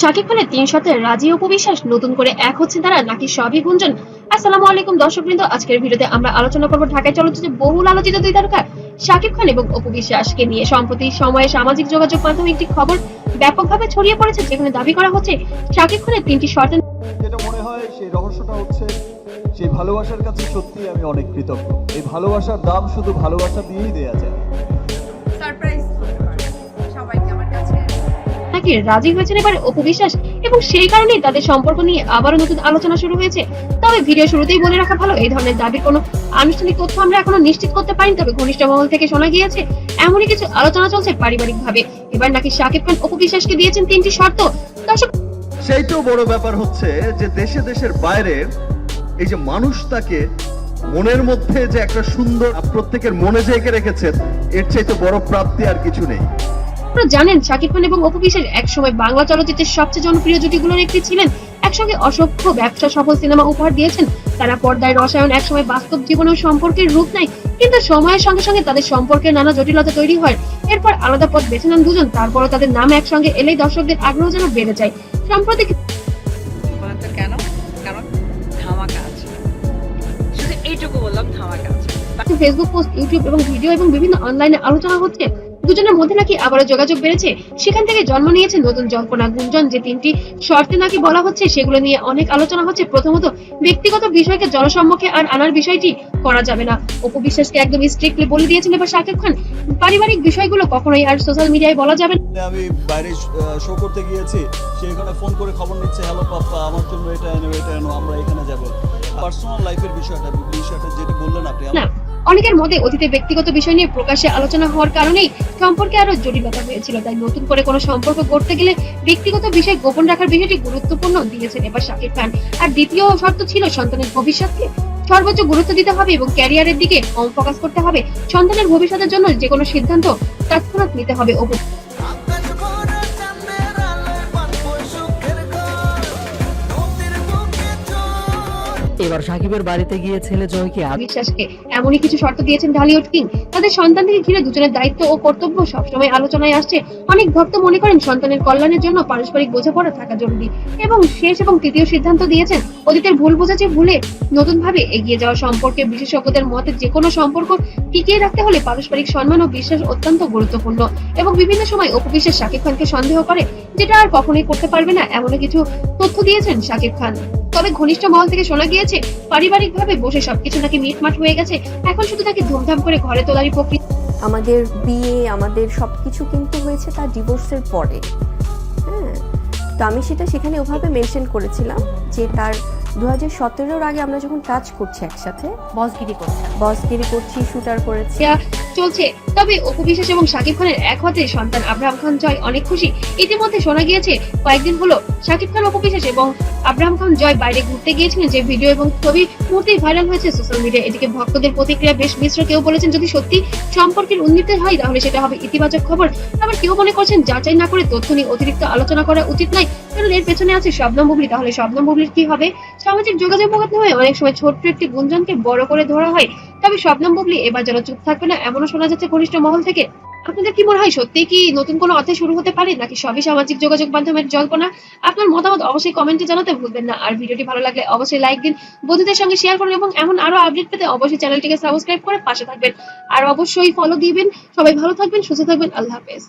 শাকিব খানের ৩ শর্তের রাজি অপু বিশ্বাস নতুন করে এক হচ্ছে তারা নাকি সবই গুঞ্জন। আসসালামু আলাইকুম দর্শকবৃন্দ, আজকের ভিডিওতে আমরা আলোচনা করব ঢাকায় চলচ্চিত্রে বহুল আলোচিত দুই তারকা শাকিব খান এবং অপু বিশ্বাসকে নিয়ে। সম্প্রতি সময়ে সামাজিক যোগাযোগ মাধ্যমে একটি খবর ব্যাপকভাবে ছড়িয়ে পড়েছে, যেখানে দাবি করা হচ্ছে শাকিব খানের ৩টি শর্তে। যেটা মনে হয় সেই রহস্যটা হচ্ছে সেই ভালোবাসার কাছে সত্যি আমি অনেক কৃতজ্ঞ। এই ভালোবাসার দাম শুধু ভালোবাসা দিয়েই দেয়া যায়। সারপ্রাইজ হতে পারে সবাইকে আমার কাছে। নাকি রাজি হয়েছেন এবারে অপু বিশ্বাস, এবং সেই কারণেই তাদের সম্পর্ক নিয়ে আবারও নতুন আলোচনা শুরু হয়েছে। তবে ভিডিও শুরুতেই বলে রাখা ভালো, এই ধরনের দাবির কোনো আনুষ্ঠানিক তথ্য আমরা এখনো নিশ্চিত করতে পারিনি। তবে ঘনিষ্ঠ মহল থেকে শোনা গিয়েছে এমনই কিছু আলোচনা চলছে পারিবারিক ভাবে। এবার নাকি শাকিব খান অপু বিশ্বাসকে দিয়েছেন ৩টি শর্ত। দর্শক, সেইটাও বড় ব্যাপার হচ্ছে যে দেশে দেশের বাইরে এই যে মানুষ তাকে মনের মধ্যে যে একটা সুন্দর প্রত্যেকের মনে জেগে রেখেছেন, এর চাইতে বড় প্রাপ্তি আর কিছু নেই। আপনারা জানেন শাকিব খান এবং অপু বিশ্বাস একসময় বাংলা চলচ্চিত্রের সবচেয়ে জনপ্রিয় জুটিগুলোর একটি ছিলেন। একসঙ্গে অসংখ্য ব্যবসা সফল সিনেমা উপহার দিয়েছেন তারা। পর্দায় রসায়ন একসময় বাস্তব জীবনেও সম্পর্কের রূপ নেয়, কিন্তু সময়ের সঙ্গে সঙ্গে তাদের সম্পর্কে নানা জটিলতা তৈরি হয়। এরপর আলাদা পথ বেছে নেন দুজন। তারপরও তাদের নাম একসঙ্গে এলেই দর্শকদের আগ্রহ যেন বেড়ে যায়। সম্প্রতি বলেন তো কেন? কারণ ধামাকা আছে, শুধু এইটুকু বললাম, ধামাকা আছে। ফেসবুক পোস্ট, ইউটিউব এবং ভিডিও এবং বিভিন্ন অনলাইনে আলোচনা হচ্ছে দুজনের মধ্যে নাকি আবারও যোগাযোগ বেড়েছে। সেখান থেকে জন্ম নিয়েছে নতুন জল্পনা গুঞ্জন। যে ৩টি শর্তে নাকি বলা হচ্ছে সেগুলো নিয়ে অনেক আলোচনা হচ্ছে। প্রথমত, ব্যক্তিগত বিষয়কে জনসম্মুখে আর আনার বিষয়টি করা যাবে না। অপু বিশ্বাসকে একদম স্ট্রিক্টলি বলে দিয়েছেন এবার শাকিব খান, পারিবারিক বিষয়গুলো কখনোই আর সোশ্যাল মিডিয়ায় বলা যাবে না। আমি বাইরে শো করতে গিয়েছি, সেখানে ফোন করে খবর নিচ্ছে, হ্যালো পাপ্পা আমার জন্য এটা এনো এটা এনো, আমরা এখানে যাব। পার্সোনাল লাইফের বিষয়টা যেটা বললেন আপনি, না, অনেকের মধ্যে অতীতে ব্যক্তিগত বিষয় নিয়ে প্রকাশ্যে আলোচনা হওয়ার কারণেই সম্পর্কে আরো জটিলতা হয়েছিল। তাই নতুন করে কোনো সম্পর্ক করতে গেলে ব্যক্তিগত বিষয় গোপন রাখার বিষয়টি গুরুত্বপূর্ণ দিয়েছেন এবার শাকিব খান। আর দ্বিতীয় শর্ত ছিল সন্তানের ভবিষ্যৎকে সর্বোচ্চ গুরুত্ব দিতে হবে এবং ক্যারিয়ারের দিকে কম ফোকাস করতে হবে। সন্তানের ভবিষ্যতের জন্য যে কোনো সিদ্ধান্ত তৎক্ষণাৎ নিতে হবে। এবার সাকিবের বাড়িতে গিয়ে ছেলে জয়কে বিশ্বাসকে এমনই কিছু শর্ত দিয়েছেন ঢালিউড কিং। তাদের সন্তানকে ঘিরে দুজনের দায়িত্ব ও কর্তব্য সবসময় আলোচনায় আসছে। অনেক ভক্ত মনে করেন সন্তানের কল্যাণের জন্য পারস্পরিক বোঝাপড়া থাকা জরুরি। এবং শেষ এবং তৃতীয় সিদ্ধান্ত দিয়েছেন অতীতের ভুল বোঝাচ্ছে ভুলে নতুন ভাবে এগিয়ে যাওয়া। সম্পর্কে বিশেষজ্ঞদের মতে যে কোনো সম্পর্ক টিকিয়ে রাখতে হলে পারস্পরিক সম্মান ও বিশ্বাস অত্যন্ত গুরুত্বপূর্ণ। এবং বিভিন্ন সময় অপু বিশ্বাস শাকিব খানকে সন্দেহ করে, যেটা আর কখনোই করতে পারবে না, এমনও কিছু তথ্য দিয়েছেন শাকিব খান। তবে ঘনিষ্ঠ মহল থেকে শোনা গিয়েছে পারিবারিক ভাবে বসে সবকিছু নাকি মিটমাট হয়ে গেছে। এখন শুধু তাকে ধুমধাম করে ঘরে তোলারই প্রক্রিয়া। আমাদের বিয়ে, আমাদের সবকিছু কিন্তু হয়েছে তার ডিভোর্সের পরে। হ্যাঁ, তো আমি সেখানে ওভাবে মেনশন করেছিলাম যে তার 2017-এর আগে আমরা যখন কাজ করছি একসাথে, বসগিরি করছি, শুটার করেছি চলছে। তবে অপু বিশ্বাস এবং শাকিব খানের এক হতে সন্তান আব্রাহাম খান জয় অনেক খুশি। ইতিমধ্যে শোনা গিয়েছে কয়েকদিন হলো শাকিব খান, অপু বিশ্বাস এবং আব্রাহাম খান জয় বাইরে ঘুরতে গিয়েছিলেন, যে ভিডিও এবং ছবি মুহূর্তেই ভাইরাল হয়েছে সোশ্যাল মিডিয়ায়। এদিকে ভক্তদের প্রতিক্রিয়া বেশ মিশ্র। কেউ বলেছেন যদি সত্যি সম্পর্কের উন্নতি হয় তাহলে সেটা হবে ইতিবাচক খবর। আবার কেউ মনে করছেন যাচাই না করে তথ্য নিয়ে অতিরিক্ত আলোচনা করা উচিত নয়, কারণ এর পেছনে আছে শবনম বুবলি। তাহলে শবনম বুবলির কি হবে? সামাজিক যোগাযোগ মাধ্যমে অনেক সময় ছোট্ট একটি গুঞ্জনকে বড় করে ধরা হয়। তবে শবনম বুবলি এবার যেন চুপ থাকবে না, এমনও শোনা যাচ্ছে ঘনিষ্ঠ মহল থেকে। আপনাদের কি মনে হয়, সত্যিই কি নতুন কোনো অধ্যায় শুরু হতে পারে, নাকি সবই সামাজিক যোগাযোগ মাধ্যমের জল্পনা? আপনার মতামত অবশ্যই কমেন্টে জানাতে ভুলবেন না। আর ভিডিওটি ভালো লাগলে অবশ্যই লাইক দিন, বন্ধুদের সঙ্গে শেয়ার করুন এবং এমন আরো আপডেট পেতে অবশ্যই চ্যানেলটিকে সাবস্ক্রাইব করে পাশে থাকবেন। আর অবশ্যই ফলো দিবেন। সবাই ভালো থাকবেন, সুস্থ থাকবেন। আল্লাহ হাফেজ।